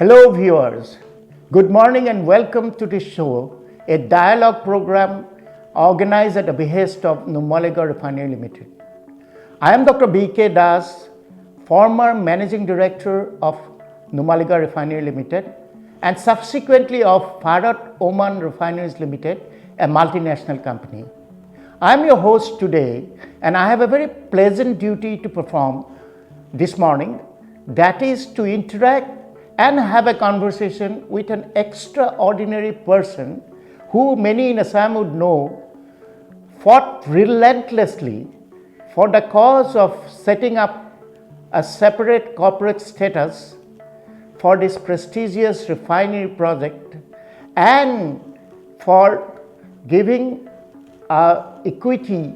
Hello, viewers. Good morning and welcome to this show, a dialogue program organized at the behest of Numaligarh Refinery Limited. I am Dr. B.K. Das, former Managing Director of Numaligarh Refinery Limited and subsequently of Farad Oman Refineries Limited, a multinational company. I am your host today and I have a very pleasant duty to perform this morning, that is to interact and have a conversation with an extraordinary person who many in Assam would know fought relentlessly for the cause of setting up a separate corporate status for this prestigious refinery project and for giving equity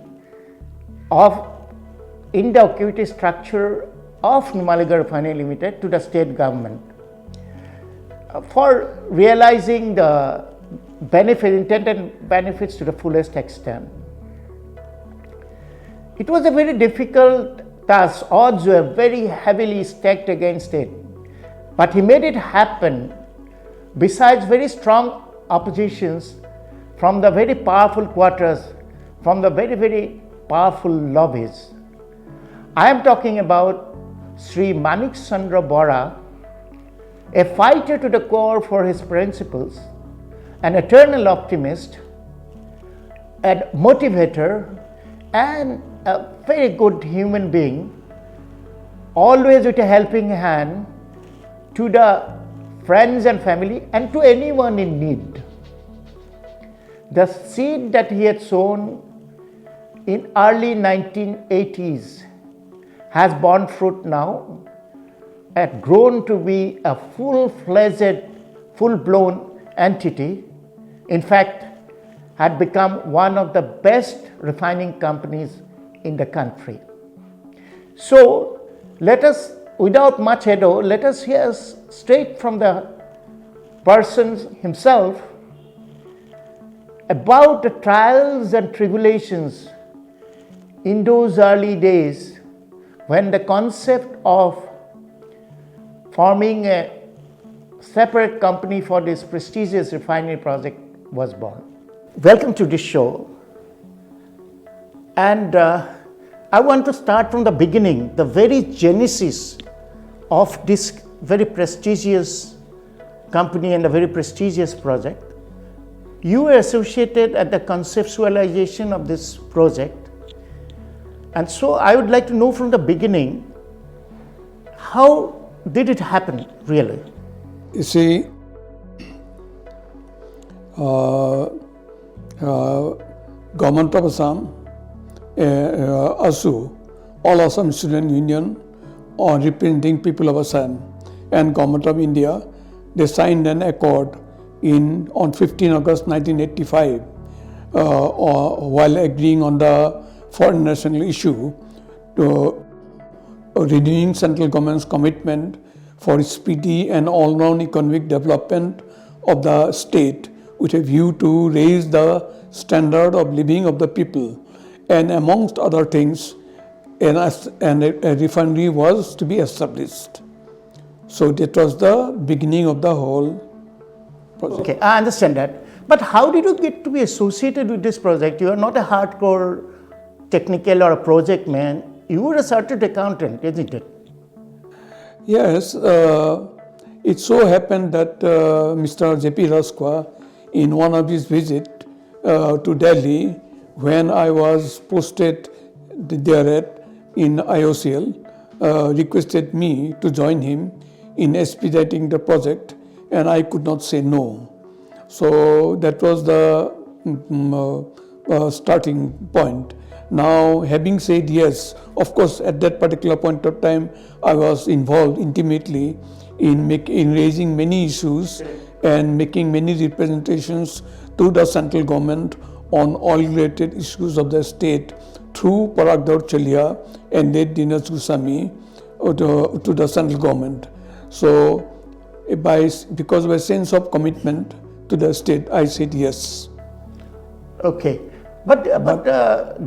in the equity structure of Numaligarh Refinery Limited to the state government, for realizing the intended benefits to the fullest extent. It was a very difficult task. Odds were very heavily stacked against it, but he made it happen besides very strong oppositions from the very powerful quarters, from the very powerful lobbies. I am talking about Sri Manik Chandra Bora, a fighter to the core for his principles, an eternal optimist, a motivator, and a very good human being, always with a helping hand to the friends and family and to anyone in need. The seed that he had sown in early 1980s has borne fruit now, had grown to be a full-fledged, full-blown entity. In fact, had become one of the best refining companies in the country. So let us, without much ado, let us hear straight from the person himself about the trials and tribulations in those early days when the concept of forming a separate company for this prestigious refinery project was born. Welcome to this show. And I want to start from the beginning, the very genesis of this very prestigious company and a very prestigious project. You were associated at the conceptualization of this project. And so I would like to know from the beginning, how did it happen really? You see, Government of Assam, ASU, All Assam Student Union, representing people of Assam, and Government of India, they signed an accord on 15 August 1985 while agreeing on the foreign national issue to renewing central government's commitment for speedy and all-round economic development of the state with a view to raise the standard of living of the people, and amongst other things, a refinery was to be established. So that was the beginning of the whole project. Okay, I understand that. But how did you get to be associated with this project? You are not a hardcore technical or a project man. You were a chartered accountant, isn't it? Yes, it so happened that Mr. J.P. Raskwa, in one of his visits to Delhi, when I was posted there in IOCL, requested me to join him in expediting the project, and I could not say no. So that was the starting point. Now, having said yes, of course, at that particular point of time, I was involved intimately in raising many issues and making many representations to the central government on all related issues of the state through Parag Daud Chalia and late Dinesh Goswami to the central government. So, because of a sense of commitment to the state, I said yes. Okay. But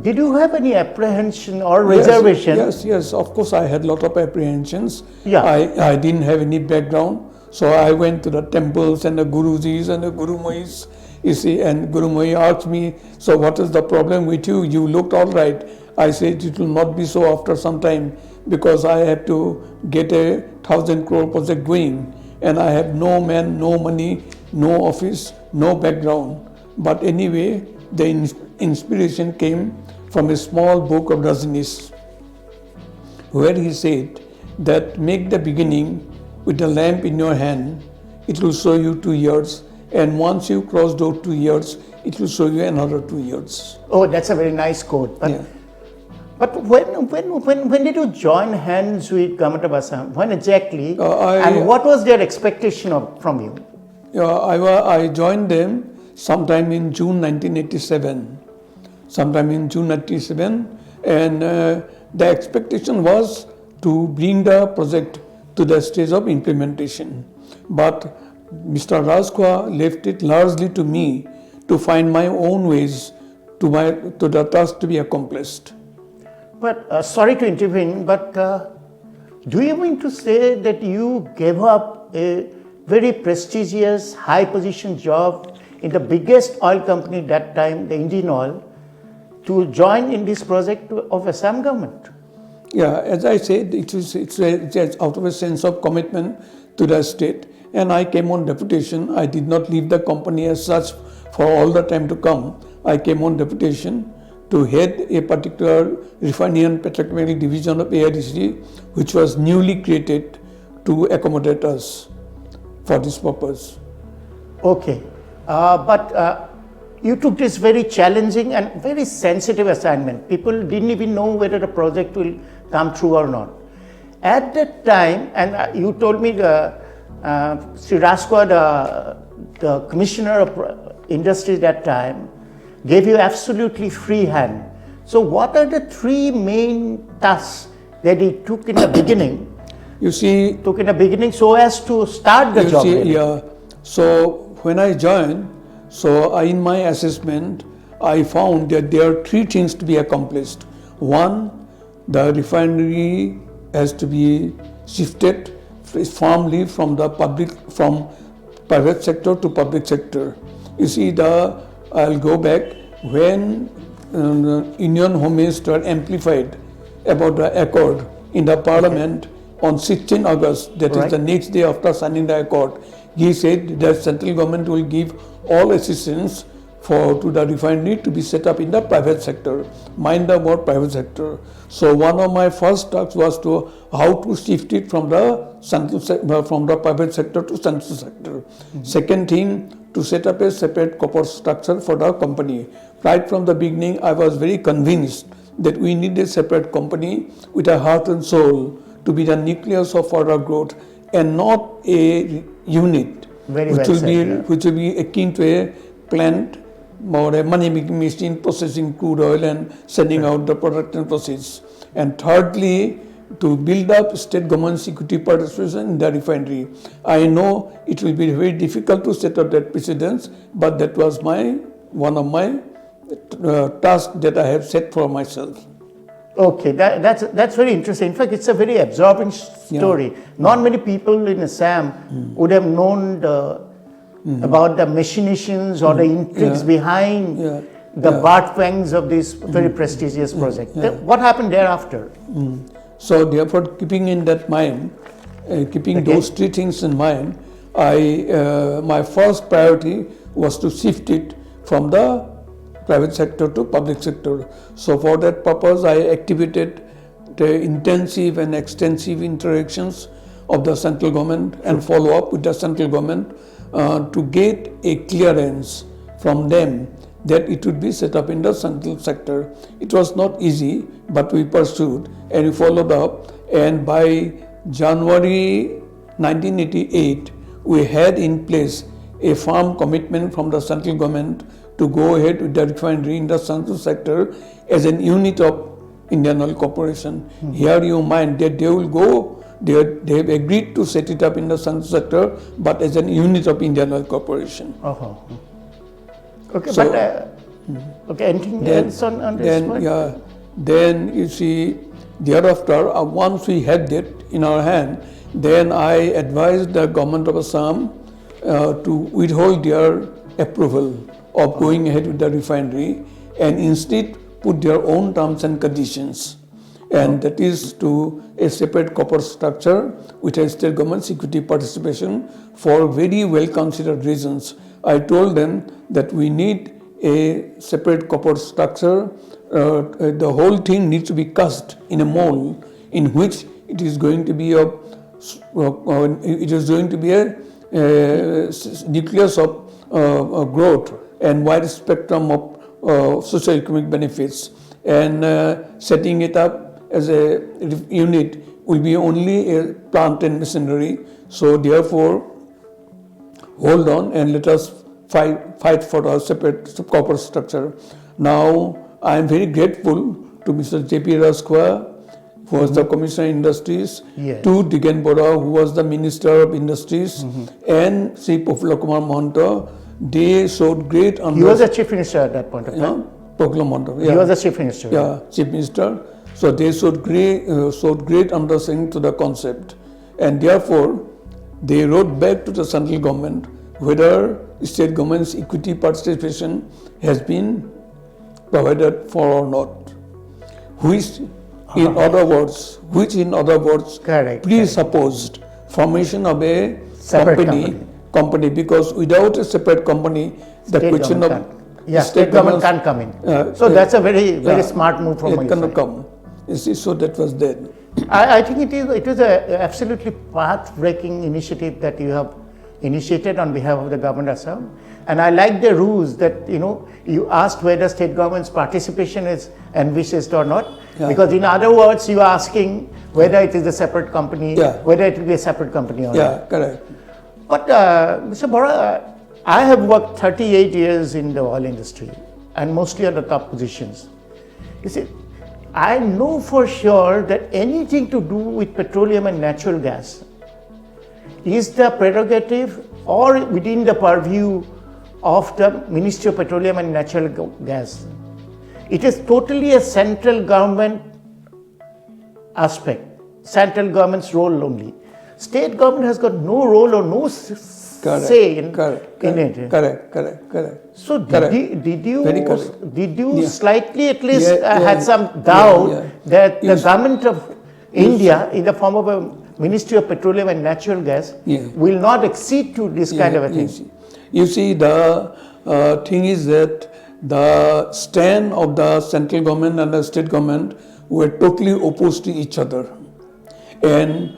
did you have any apprehension or reservation? Yes, of course I had a lot of apprehensions. Yeah. I didn't have any background, So I went to the temples and the Gurujis and the Gurumais, you see, and Gurumai asked me, so what is the problem with you? You looked all right. I said it will not be so after some time because I have to get a 1,000 crore project going and I have no man, no money, no office, no background. But anyway, the inspiration came from a small book of Rajneesh where he said that make the beginning with the lamp in your hand, it will show you 2 years, and once you cross those 2 years, it will show you another 2 years. Oh, that's a very nice quote. But, Yeah. but when did you join hands with Government of Assam? When exactly? And what was their expectation from you? I joined them sometime in June 1987. And the expectation was to bring the project to the stage of implementation. But Mr. Rajkua left it largely to me to find my own ways to the task to be accomplished. But sorry to intervene, but do you mean to say that you gave up a very prestigious, high-position job in the biggest oil company that time, the Indian Oil, to join in this project of Assam government? Yeah, as I said, it's out of a sense of commitment to the state. And I came on deputation. I did not leave the company as such for all the time to come. I came on deputation to head a particular refinery and petrochemical division of AIDC, which was newly created to accommodate us for this purpose. Okay, but you took this very challenging and very sensitive assignment. People didn't even know whether the project will come true or not. At that time, and you told me Sri Rajkua, the Commissioner of Industry that time, gave you absolutely free hand. So what are the 3 main tasks that he took in the beginning? So as to start the job. Yeah. So when I joined, in my assessment, I found that there are 3 things to be accomplished. One, the refinery has to be shifted firmly from private sector to public sector. You see, I'll go back when Union Home Minister amplified about the accord in the Parliament on 16 August, that is the next day after signing the accord. He said that central government will give all assistance to the refinery to be set up in the private sector. Mind the word private sector. So one of my first tasks was how to shift it from the private sector to central sector. Mm-hmm. Second thing, to set up a separate corporate structure for the company. Right from the beginning, I was very convinced that we need a separate company with a heart and soul to be the nucleus of further growth and not a unit which will be akin to a plant or a money-making machine processing crude oil and sending out the product and process. And thirdly, to build up state government security participation in the refinery. I know it will be very difficult to set up that precedence, but that was one of my tasks that I have set for myself. Okay, that's very interesting. In fact, it's a very absorbing story. Yeah. Not many people in Assam would have known about the machinations or the intrigues behind the birth pangs of this very prestigious project. What happened thereafter? So therefore, keeping in that mind, those 3 things in mind, my first priority was to shift it from the private sector to public sector. So for that purpose, I activated the intensive and extensive interactions of the central government and follow up with the central government to get a clearance from them that it would be set up in the central sector. It was not easy, but we pursued and we followed up, and by January 1988, we had in place a firm commitment from the central government to go ahead with the refinery in the central sector as an unit of Indian Oil Corporation. Here you mind that they will go, they have agreed to set it up in the central sector, but as an unit of Indian Oil Corporation. Okay, so, but anything else on this point? Then you see, thereafter, once we had that, in our hand, then I advised the government of Assam to withhold their approval of going ahead with the refinery and instead put their own terms and conditions. And that is to a separate corporate structure with a state government's equity participation for very well considered reasons. I told them that we need a separate corporate structure. The whole thing needs to be cast in a mold in which it is going to be a nucleus of growth and wide spectrum of socio-economic benefits. And setting it up as a unit will be only a plant and machinery. So therefore, hold on and let us fight for a separate corporate structure. Now, I am very grateful to Mr. J.P. Raskwa, who was the Commissioner of Industries, Yes. to Digen Bora, who was the Minister of Industries, and Sri Profula Kumar Mahanta. They showed great He was the chief minister at that point of time. Profula Mahanta, yeah. He was the chief minister. Yeah, chief minister. So they showed great understanding to the concept, and therefore they wrote back to the central government whether state government's equity participation has been provided for or not. Which in other words, Correct, presupposed formation of a Separate company, because without a separate company, the State question government of can't. Yeah, state government can't come in. So that's a very smart move from it my cannot side. come. You see, so that was there. I think it is a absolutely path-breaking initiative that you have initiated on behalf of the government of Assam. And I like the rules that, you asked whether state government's participation is envisaged or not. Yeah. Because in other words, you are asking whether it is a separate company, Yeah. whether it will be a separate company or not. Yeah, correct. But Mr. Bora, I have worked 38 years in the oil industry and mostly on the top positions. You see, I know for sure that anything to do with petroleum and natural gas is the prerogative or within the purview of the Ministry of Petroleum and Natural Gas. It is totally a central government aspect, central government's role only. State government has got no role or no say in it. Correct. So Correct. did you Very correct. Yeah. Slightly at least Yeah, had some doubt that the Yes. government of India in the form of a Ministry of Petroleum and Natural Gas will not accede to this kind of a thing? You see, the thing is that the stand of the central government and the state government were totally opposed to each other. And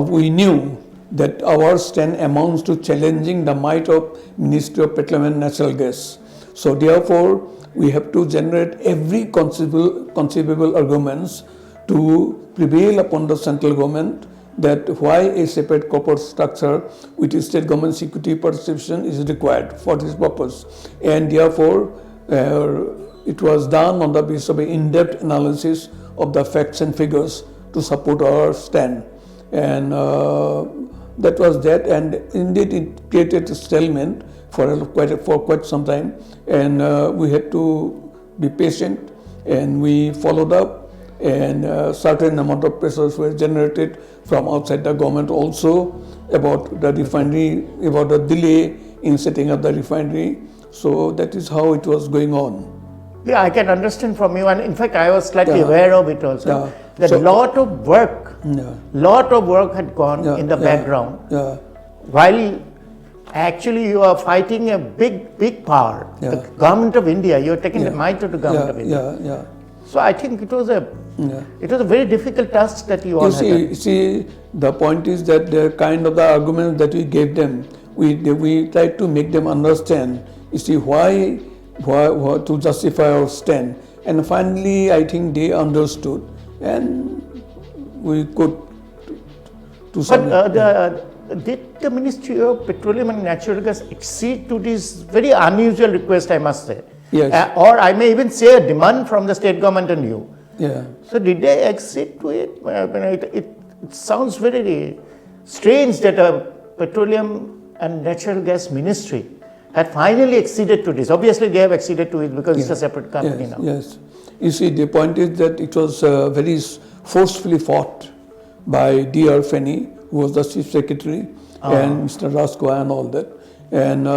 we knew that our stand amounts to challenging the might of Ministry of Petroleum and Natural Gas. So therefore, we have to generate every conceivable arguments to prevail upon the central government that why a separate corporate structure with state government equity participation is required for this purpose. And therefore, it was done on the basis of an in-depth analysis of the facts and figures to support our stand. And that was that, and indeed it created a stalemate for quite some time, and we had to be patient, and we followed up, and certain amount of pressures were generated from outside the government also about the refinery, about the delay in setting up the refinery. So that is how it was going on. Yeah, I can understand from you, and in fact, I was slightly aware of it also. That So- lot of work had gone in the background. While actually you are fighting a big power, the government of India. You are taking the might of the government of India. So I think it was a very difficult task that you all had done. You see, the point is that the kind of the arguments that we gave them, we tried to make them understand. You see, why to justify our stand, and finally, I think they understood, and we could to some. Did the Ministry of Petroleum and Natural Gas accede to this very unusual request, I must say? Yes. Or I may even say a demand from the state government and you. Yeah. So did they accede to it? It sounds very strange that a Petroleum and Natural Gas Ministry had finally acceded to this. Obviously, they have acceded to it because it's a separate company now. Yes. You see, the point is that it was very forcefully fought by D.R. Fenney, who was the chief secretary, and Mr. Raskoa and all that. And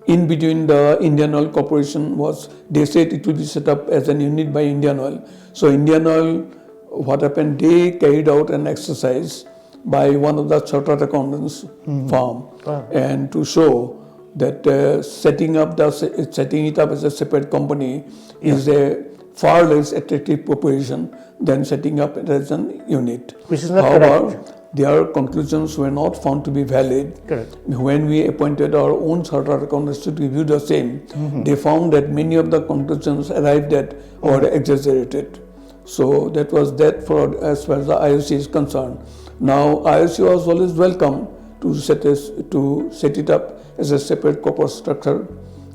in between, the Indian Oil Corporation was, they said it will be set up as an unit by Indian Oil. So Indian Oil, what happened, they carried out an exercise by one of the chartered accountants firm, and to show that setting it up as a separate company is a far less attractive proposition than setting up it as an unit. Which is not However, correct. their conclusions were not found to be valid. Correct. When we appointed our own chartered accountants to review the same, they found that many of the conclusions arrived at were exaggerated. So that was that for as far as the IOC is concerned. Now IOC was always welcome to set it up as a separate corporate structure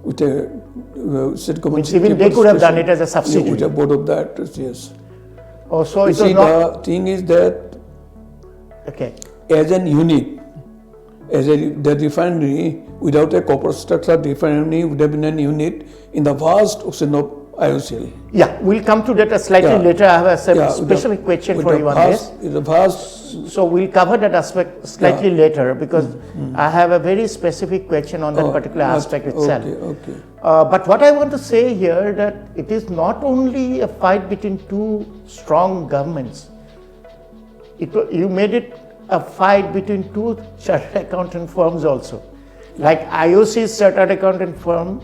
with a Which even they could have done it as a subsidiary. with a board of directors, yes. Oh, so You it was see, not. the thing is that Okay. as an unit, the refinery, without a corporate structure, the refinery would have been an unit in the vast ocean of IOCL. Yeah, we'll come to that slightly Yeah. later. I have a Yeah, with specific question with for the you on vast, this. with the vast, So we'll cover that aspect slightly later because I have a very specific question on that particular aspect itself. Okay. But what I want to say here that it is not only a fight between two strong governments. You made it a fight between two chartered accountant firms also, like IOC's chartered accountant firm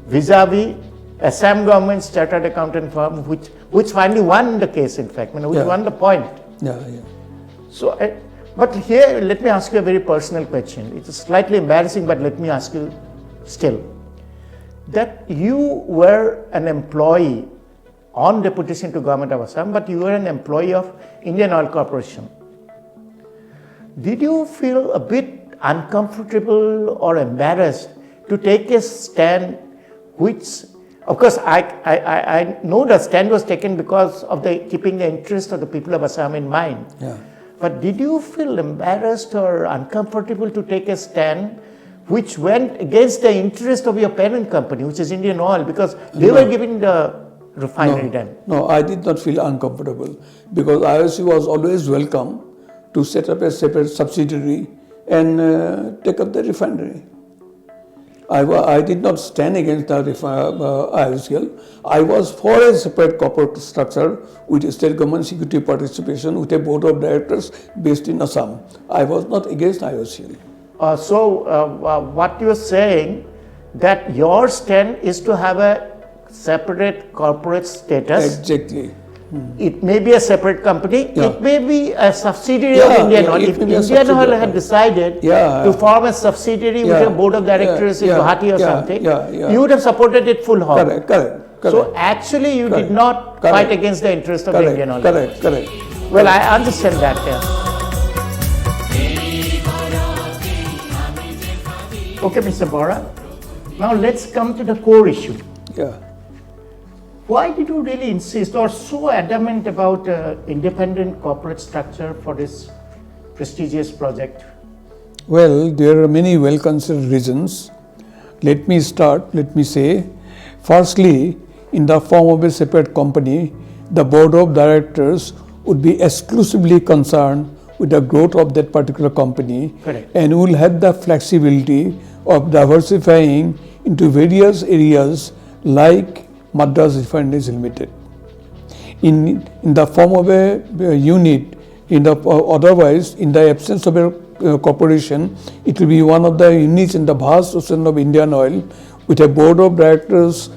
vis-a-vis Assam government's chartered accountant firm, which finally won the case. In fact, which won the point. Yeah. So, but here, let me ask you a very personal question. It is slightly embarrassing, but let me ask you still. That you were an employee on deputation to Government of Assam, but you were an employee of Indian Oil Corporation. Did you feel a bit uncomfortable or embarrassed to take a stand which, of course, I know the stand was taken because of keeping the interest of the people of Assam in mind. Yeah. But did you feel embarrassed or uncomfortable to take a stand which went against the interest of your parent company, which is Indian Oil, because they were giving the refinery then? No, I did not feel uncomfortable because IOC was always welcome to set up a separate subsidiary and take up the refinery. I did not stand against the IOCL. I was for a separate corporate structure with a state government security participation with a board of directors based in Assam. I was not against IOCL. What you are saying that your stand is to have a separate corporate status. Exactly. It may be a separate company. Yeah. It may be a subsidiary of Yeah, Indian yeah, Oil. it If may be a Indian Oil subsidiary. had decided Yeah. to form a subsidiary with a board of directors in Guwahati or something, you would have supported it full hog. Correct. So actually you did not Correct. fight against the interest of the Indian Oil. Correct. Well, I understand that. Okay, Mr. Bora. Now let's come to the core issue. Yeah. Why did you really insist or so adamant about independent corporate structure for this prestigious project? Well, there are many well-considered reasons. Let me say, firstly, in the form of a separate company, the board of directors would be exclusively concerned with the growth of that particular company. Correct. And will have the flexibility of diversifying into various areas like Madras Refineries Limited. In the form of a unit, otherwise, in the absence of a corporation, it will be one of the units in the vast ocean of Indian Oil with a board of directors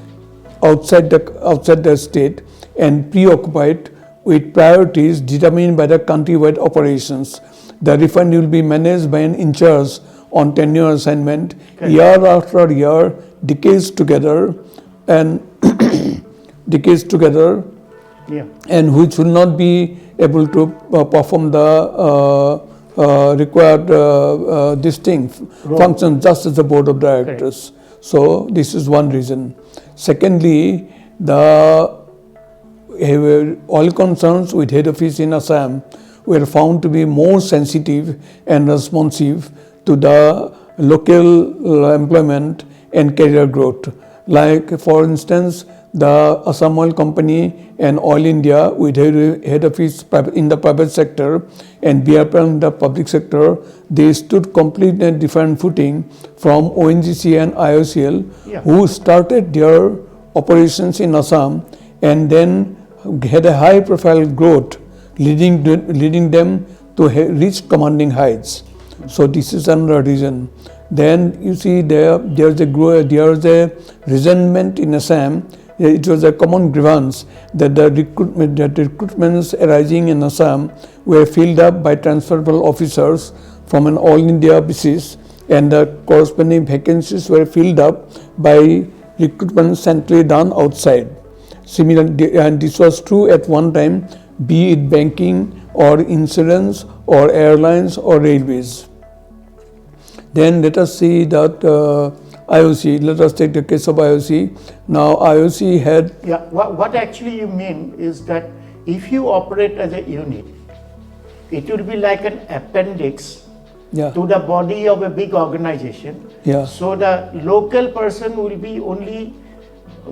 outside the state and preoccupied with priorities determined by the countrywide operations. The refinery will be managed by an in charge on tenure assignment, year after year, decades together, and and which will not be able to perform the required function just as the board of directors. So this is one reason. Secondly, the oil concerns with head office in Assam were found to be more sensitive and responsive to the local employment and career growth. Like, for instance, the Assam Oil Company and Oil India with head office in the private sector and BRPL in the public sector, they stood completely at different footing from ONGC and IOCL, who started their operations in Assam and then had a high profile growth, leading them to reach commanding heights. So this is another reason. Then you see there's a resentment in Assam. It was a common grievance that the recruitments arising in Assam were filled up by transferable officers from an all India basis, and the corresponding vacancies were filled up by recruitment centrally done outside. Similarly, and this was true at one time, be it banking or insurance or airlines or railways. Then let us see that IOC, let us take the case of IOC. Now IOC had... Yeah, what actually you mean is that if you operate as a unit, it will be like an appendix to the body of a big organization. So the local person will be only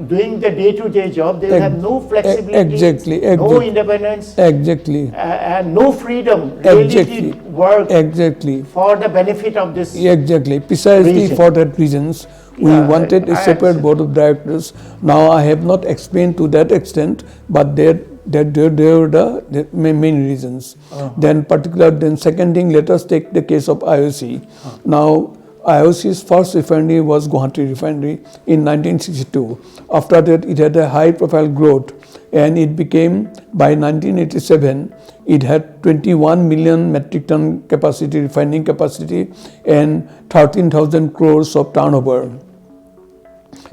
doing the day-to-day job. They will have no flexibility, no independence, and no freedom really to work for the benefit of this Precisely region. For that reasons, we wanted a separate board of directors. Now I have not explained to that extent, but there were the main reasons. Then second thing, let us take the case of IOC. Now IOC's first refinery was Guwahati Refinery in 1962. After that, it had a high profile growth, and it became, by 1987, it had 21 million metric ton capacity, refining capacity, and 13,000 crores of turnover,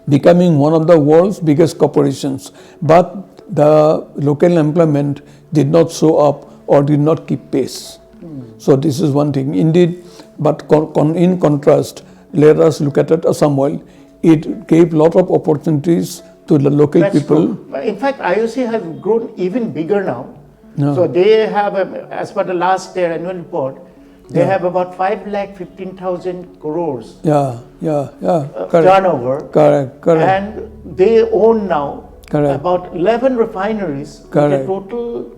becoming one of the world's biggest corporations. But the local employment did not show up or did not keep pace. So this is one thing. Indeed, but in contrast, let us look at Assam Oil. It gave a lot of opportunities to the local people. True. In fact, IOC has grown even bigger now. So they have, as per the last their annual report, they have about 5,15,000 crores turnover. Correct. And they own now about 11 refineries with a total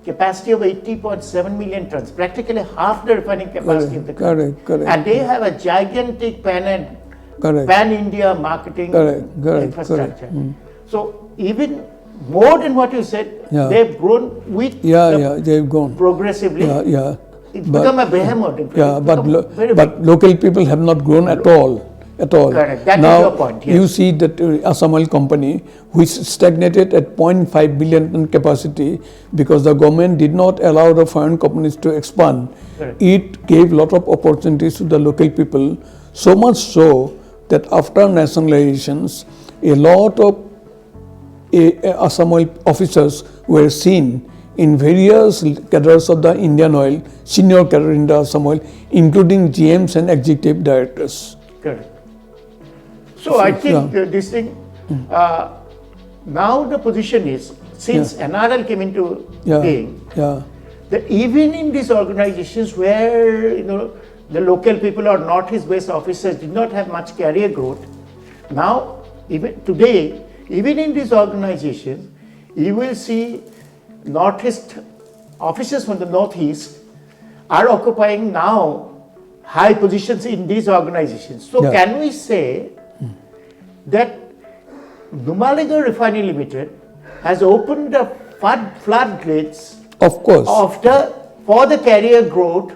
capacity of 80.7 million tons, practically half the refining capacity of the country. And they have a gigantic pan-India marketing infrastructure. So even more than what you said, they've grown with they've grown progressively. It's become a behemoth. But local people have not grown at all. Correct. That Now, is your point. Yes. You see that Assam Oil Company, which stagnated at 0.5 billion ton capacity because the government did not allow the foreign companies to expand. Correct. It gave lot of opportunities to the local people, so much so that after nationalizations, a lot of Assam Oil officers were seen in various cadres of the Indian Oil, senior cadre in the Assam Oil, including GMs and executive directors. Correct. So I think this thing, now the position is, since NRL came into being, that even in these organizations where the local people or Northeast-based officers did not have much career growth, now even today, even in these organizations, you will see Northeast officers from the Northeast are occupying now high positions in these organizations. So can we say that Numaligarh Refinery Limited has opened the floodgates of course for the career growth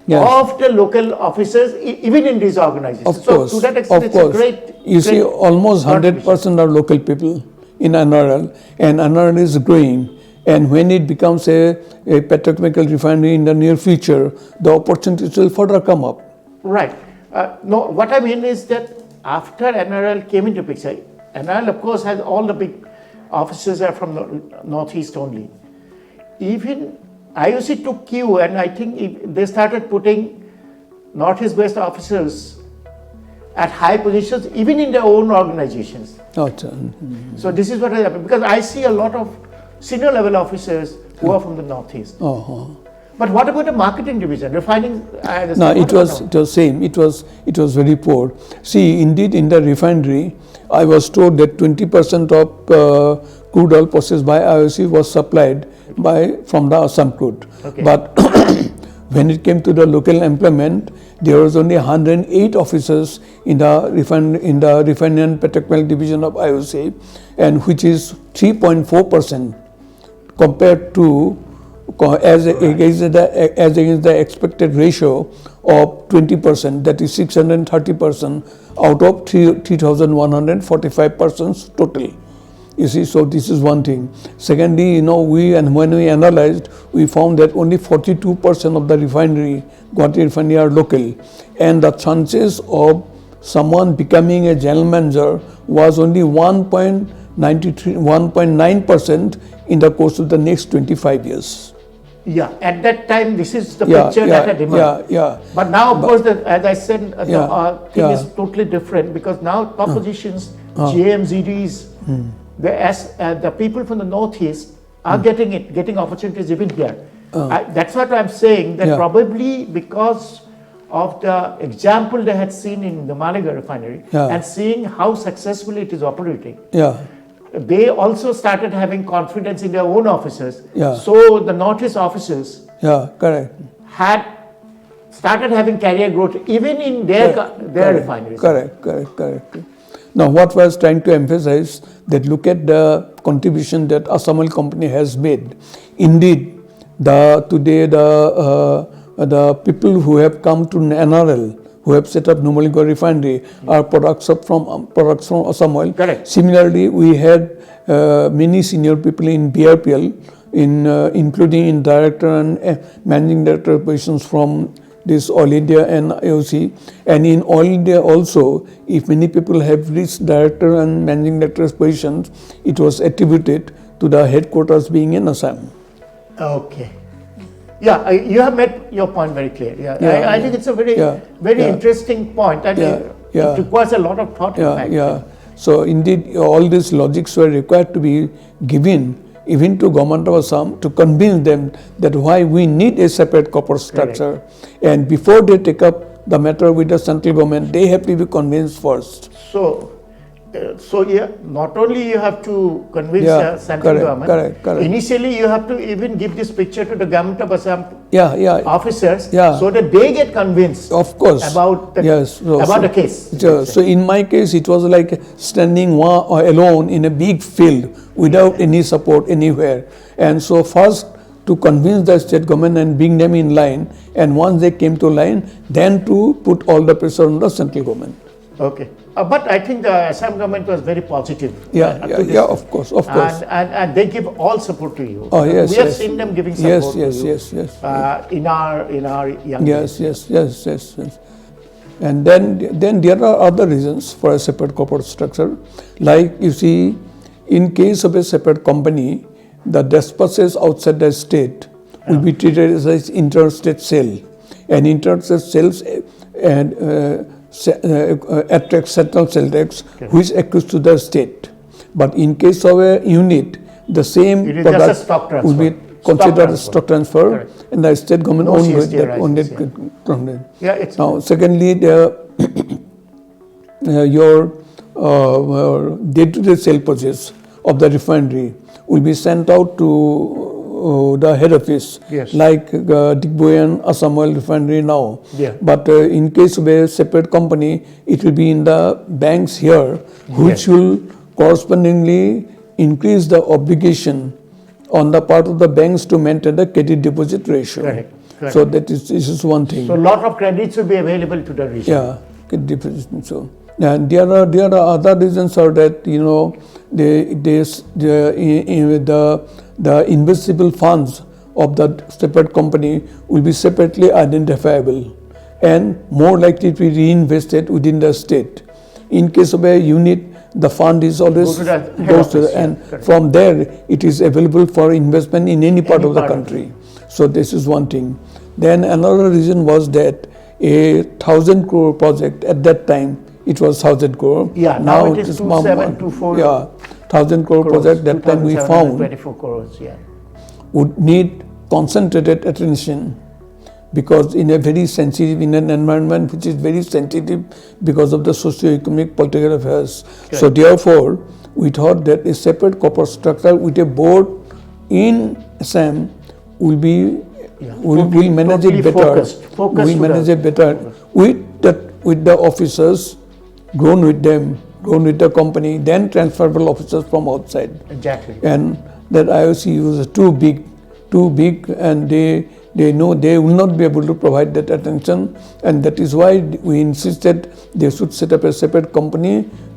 of the local officers even in these organizations? Of course, so to that extent, it's a great. You see, almost 100% are local people in NRL, and NRL is growing. And when it becomes a petrochemical refinery in the near future, the opportunities will further come up. Right. No, what I mean is that after NRL came into picture, NRL of course has all the big officers are from the Northeast only. Even IOC took cue, and I think they started putting Northeast-based officers at high positions, even in their own organizations. So this is what has happened, because I see a lot of senior level officers who are from the Northeast. But what about the marketing division, refining? No, it was same. It was very poor. See, indeed, in the refinery, I was told that 20% of crude oil processed by IOC was supplied from the Assam crude. Okay. But when it came to the local employment, there was only 108 officers in the refinery and petrochemical division of IOC, and which is 3.4% compared to as against the expected ratio of 20%, that is 630% out of 3,145 persons total. You see, so this is one thing. Secondly, when we analyzed, we found that only 42% of the Guwahati refinery are local, and the chances of someone becoming a general manager was only 1.9% in the course of the next 25 years. Yeah, at that time, this is the picture that had emerged. Yeah. But now, of course, as I said, the thing is totally different, because now top positions, GM, ZDs, the people from the northeast are getting opportunities even here. That's what I'm saying, that probably because of the example they had seen in the Maligarh refinery and seeing how successfully it is operating. They also started having confidence in their own officers. So the Northeast officers had started having career growth even in their refineries. Correct. Now, what I was trying to emphasize, that look at the contribution that Assam Oil Company has made. Indeed, today the people who have come to NRL, who have set up Numaligarh refinery, are products from Assam Oil. Correct. Similarly, we had many senior people in BRPL, including in director and managing director positions from this Oil India and IOC. And in Oil India also, if many people have reached director and managing director positions, it was attributed to the headquarters being in Assam. Okay. Yeah, you have made your point very clear. I think it's a very interesting point, and it requires a lot of thought. So indeed, all these logics were required to be given even to Government of Assam to convince them that why we need a separate corporate structure. Correct. And before they take up the matter with the central government, they have to be convinced first. So not only you have to convince the central government. Correct. Initially, you have to even give this picture to the Government of Assam officers, so that they get convinced. Of course. About the case. So in my case, it was like standing alone in a big field without any support anywhere. And so first to convince the state government and bring them in line, and once they came to line, then to put all the pressure on the central government. Okay. But I think the Assam government was very positive. Of course. And they give all support to you. Oh, yes, we have seen them giving support to you. Yes. In our young days. Yes. And then there are other reasons for a separate corporate structure. Like you see, in case of a separate company, the dispatches outside the state will be treated as interstate sale, and interstate sales attract central sales tax, which accrues to the state. But in case of a unit, the same product will be considered as stock transfer, and the state government owned it. Now, secondly, your day-to-day sale purchase of the refinery will be sent out to the head office, like Digboi and Assam Oil Refinery now. But in case of a separate company, it will be in the banks here, which will correspondingly increase the obligation on the part of the banks to maintain the credit deposit ratio. Correct. So this is one thing. So a lot of credits will be available to the region. Credit deposit. So. And there are other reasons are that the investable funds of the separate company will be separately identifiable and more likely to be reinvested within the state. In case of a unit, the fund is always goes to and from there it is available for investment in any part of the country. So this is one thing. Then another reason was that a 1,000 crore project at that time, it was 1,000 crore. Now it is 2724. 1,000 crore project that time we found 24 crores, would need concentrated attention, because in an environment which is very sensitive because of the socio-economic political affairs. Correct. So therefore, we thought that a separate corporate structure with a board in Assam will be will manage totally it better. Focused We to manage the- it better with the officers, grown with them, grown with the company, then transferable officers from outside. Exactly. And that IOC was too big, and they know they will not be able to provide that attention, and that is why we insisted they should set up a separate company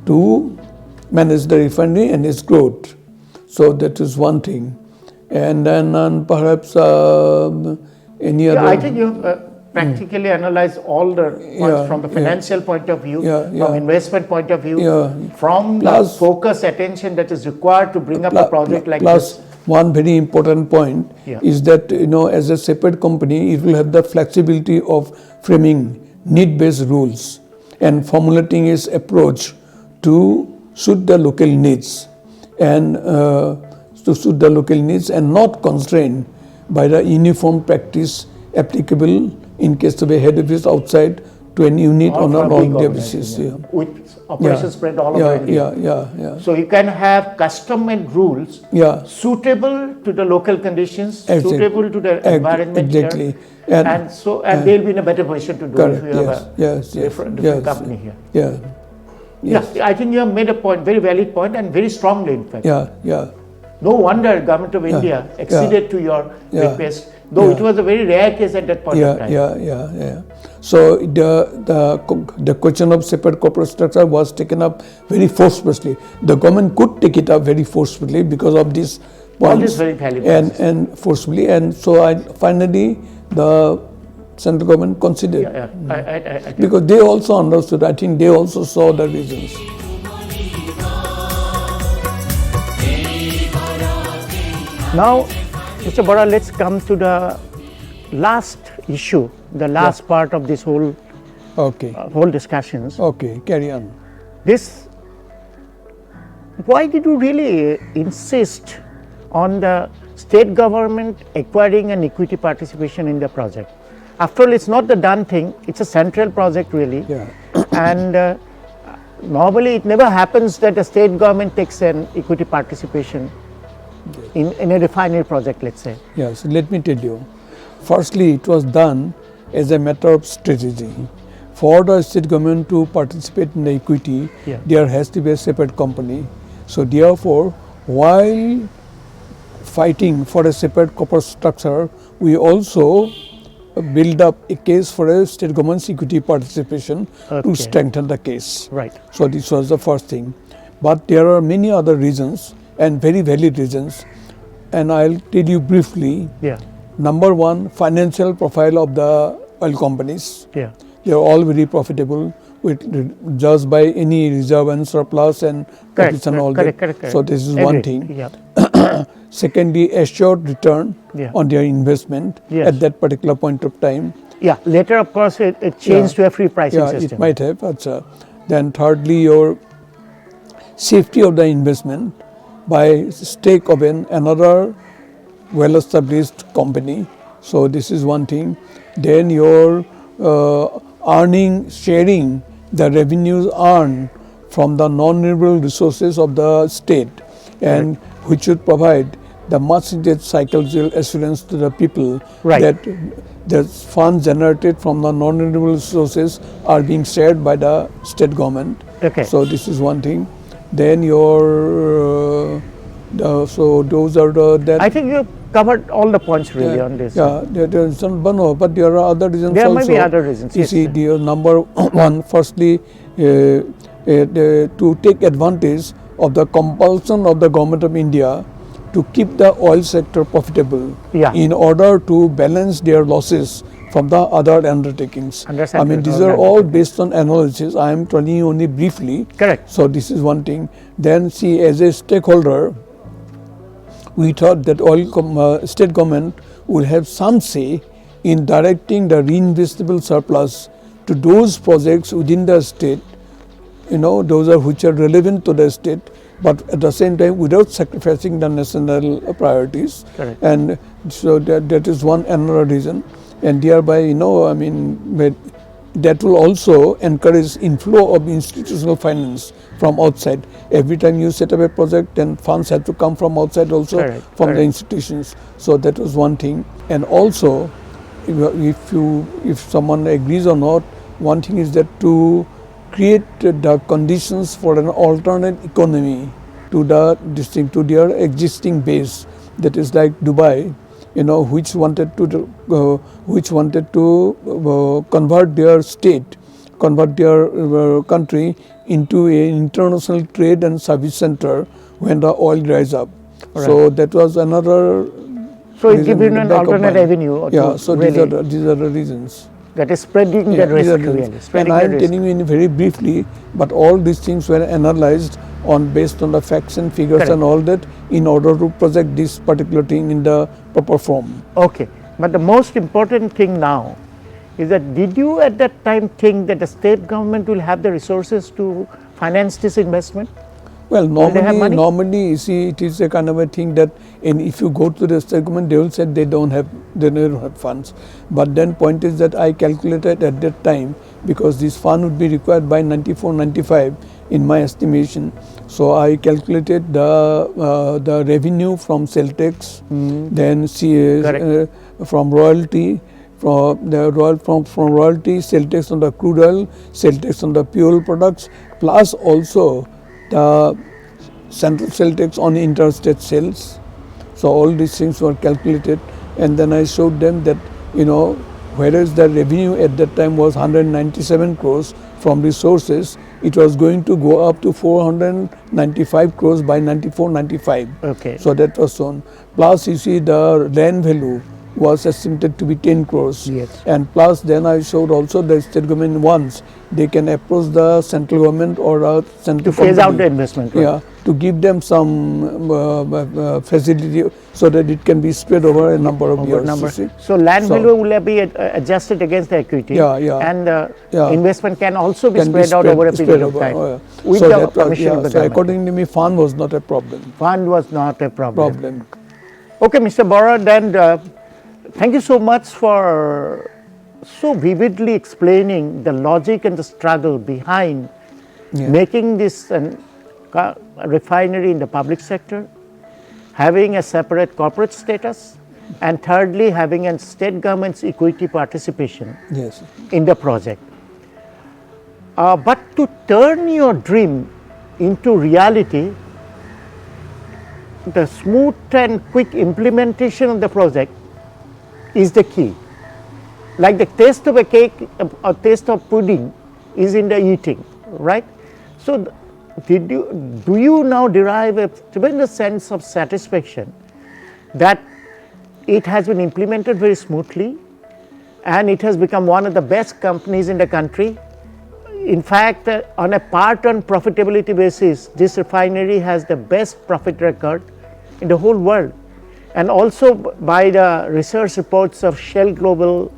to manage the refinery and its growth. So that is one thing. And then perhaps any other. I think you practically analyze all the points from the financial point of view, from investment point of view, from the focus attention that is required to bring up a project like plus, this. one very important point is that as a separate company, it will have the flexibility of framing need-based rules and formulating its approach to suit the local needs and not constrained by the uniform practice applicable in case of a head office outside to an unit Or on for an a big all-India organization, basis. with operations spread all over India. So you can have custom-made rules suitable to the local conditions, suitable to the environment exactly. here, and they'll be in a better position to do it if you have a different company here. Yes. I think you have made a point, very valid point, and very strongly, in fact. No wonder Government of India acceded to your request, though it was a very rare case at that point of time. So the question of separate corporate structure was taken up very forcefully. The government could take it up very forcefully because of these points. All these very valid points. And forcefully, and so finally the central government considered. I because they also understood. I think they also saw the reasons. Now, Mr. Bora, let's come to the last issue, the last part of this whole whole discussions. Okay, carry on. Why did you really insist on the state government acquiring an equity participation in the project? After all, it's not the done thing, it's a central project really. And normally it never happens that the state government takes an equity participation in a refinery project, let's say. Yes, let me tell you. Firstly, it was done as a matter of strategy. For the state government to participate in the equity, there has to be a separate company. So therefore, while fighting for a separate corporate structure, we also build up a case for a state government's equity participation to strengthen the case. So this was the first thing. But there are many other reasons and very valid reasons, and I'll tell you briefly. Number one, financial profile of the oil companies. They are all very profitable, judged by any reserve and surplus and profits and all that. So this is one thing. Secondly, assured return on their investment at that particular point of time. Later of course it changed to a free pricing system. It might have. Then thirdly, your safety of the investment by stake of another well-established company. So this is one thing. Then your sharing the revenues earned from the non-renewable resources of the state, and which should provide the much needed psychological assurance to the people that the funds generated from the non-renewable resources are being shared by the state government. So this is one thing. Then your so those are the. I think you have covered all the points really on this. There is some, but there are other reasons there also. There may be other reasons. You see, the number one, firstly, to take advantage of the compulsion of the Government of India to keep the oil sector profitable in order to balance their losses from the other undertakings. I mean, these are all based on analysis. I am telling you only briefly. So this is one thing. Then see, as a stakeholder, we thought that state government will have some say in directing the reinvestable surplus to those projects within the state, those which are relevant to the state, but at the same time without sacrificing the national priorities. Correct. And so that is one another reason, and thereby, that will also encourage inflow of institutional finance from outside. Every time you set up a project, then funds have to come from outside also, Correct, from the correct. institutions. So that was one thing. And also, if someone agrees or not, one thing is that to create the conditions for an alternate economy to their existing base, that is like Dubai, which wanted to convert their state, convert their country into an international trade and service center when the oil dries up. Right. So that was another. So it reason gives you in the an back of alternate mind. avenue. Yeah. So really, these are the reasons. that is spreading Yeah, the these are risk, the really. reasons. Spreading And I the am risk. telling you in very briefly, but all these things were analyzed based on the facts and figures Correct. and all that, in order to project this particular thing in the proper form. Okay, but the most important thing now is that did you at that time think that the state government will have the resources to finance this investment? Well, Will they have money? normally, you see, it is a kind of a thing that, if you go to the state government, they will say they don't have funds. But then point is that I calculated at that time, because this fund would be required by 94, 95 in my estimation. So I calculated the revenue from sale tax, then Correct. from royalty, from royalty, sale tax on the crude oil, sale tax on the fuel products, plus also the central sale tax on interstate sales. So all these things were calculated, and then I showed them that, whereas the revenue at that time was 197 crores from resources, it was going to go up to 495 crores by 94-95. Okay. So that was shown. Plus, you see, the land value was estimated to be 10 crores. Yes. And plus, then I showed also the state government once they can approach the central government or a central To phase out company, the investment. Right? yeah, to give them some facility so that it can be spread over a number of years. Number. You see? So land So- value will be adjusted against the equity. Yeah, yeah. And the Yeah. investment can also be Can be spread out over a spread period of over, time. yeah. With So the that was- permission of the so government. according to me, fund was not a problem. Fund was not a Problem. Okay, Mr. Bora, then thank you so much for so vividly explaining the logic and the struggle behind Yeah. making this refinery in the public sector, having a separate corporate status, and thirdly, having a state government's equity participation Yes. in the project. But to turn your dream into reality, the smooth and quick implementation of the project is the key. Like the taste of a cake or taste of pudding is in the eating, right? So, do you now derive a tremendous sense of satisfaction that it has been implemented very smoothly and it has become one of the best companies in the country? In fact, on a part-on profitability basis, this refinery has the best profit record in the whole world. And also by the research reports of Shell Global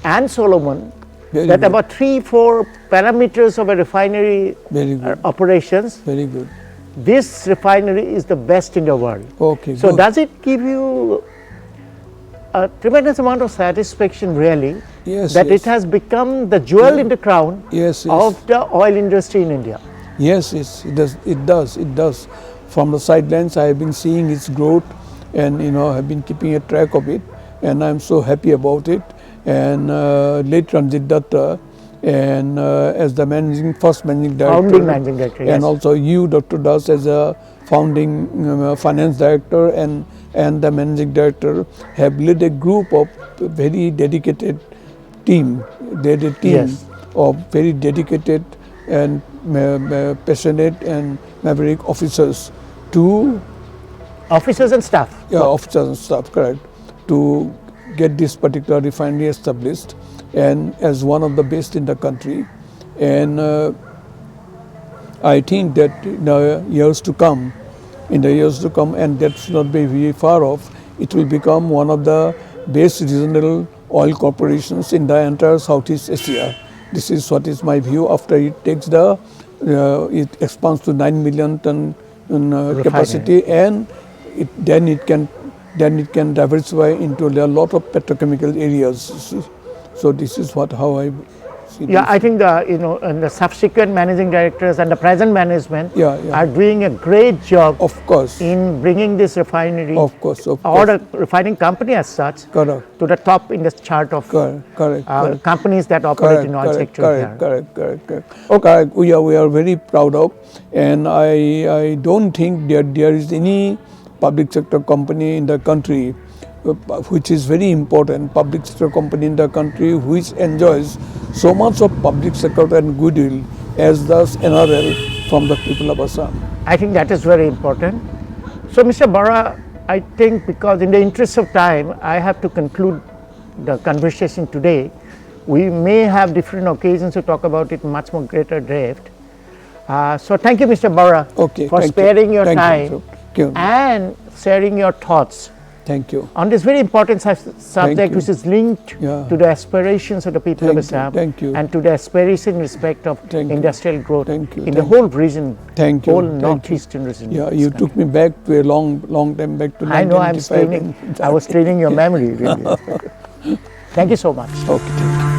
and Solomon, Very that good. about 3-4 parameters of a refinery Very good. operations, Very good. this refinery is the best in the world. Okay. So good. does it give you a tremendous amount of satisfaction really Yes, that yes. it has become the jewel in the crown Yes, yes. of the oil industry in India? Yes, yes, it does. It does. It does. From the sidelines, I have been seeing its growth, and have been keeping a track of it, and I'm so happy about it. And late Ranjit Datta, and as the first managing director, Founding managing director, yes. and also you, Dr. Das, as a founding finance director and the managing director, have led a group of very dedicated team. They had a team Yes. of very dedicated and passionate and maverick officers to Officers and staff. officers and staff, correct, to get this particular refinery established and as one of the best in the country. And I think that in the years to come, and that should not be very far off, it will become one of the best regional oil corporations in the entire Southeast Asia. This is what is my view after it takes it expands to 9 million ton capacity, and then it can diversify into a lot of petrochemical areas. So this is how I see Yeah, this. I think and the subsequent managing directors and the present management Yeah, yeah. are doing a great job Of course, in bringing this refinery of course, of or course. the refining company as such Correct, to the top in the chart of correct. companies that operate in oil sector here. Correct. Okay, we are very proud of, and I don't think that there is any public sector company in the country which is very important, public sector company in the country which enjoys so much of public sector and goodwill as does NRL from the people of Assam. I think that is very important. So, Mr. Bora, I think because in the interest of time, I have to conclude the conversation today. We may have different occasions to talk about it much more greater depth. So, thank you, Mr. Bora, Okay, for thank you. sparing your Thank you, time sir. Thank you. and sharing your thoughts Thank you. on this very important subject, you. which is linked Yeah. to the aspirations of the people of Thank you, Assam thank you. and to the aspiration in respect of Thank you. industrial growth Thank you, in the thank whole region, Thank you, whole thank you. northeastern region. Yeah, of you this took me back to a long time back to I know I'm 1995. straining. I was straining your memory, really. Thank you so much. Okay, thank you.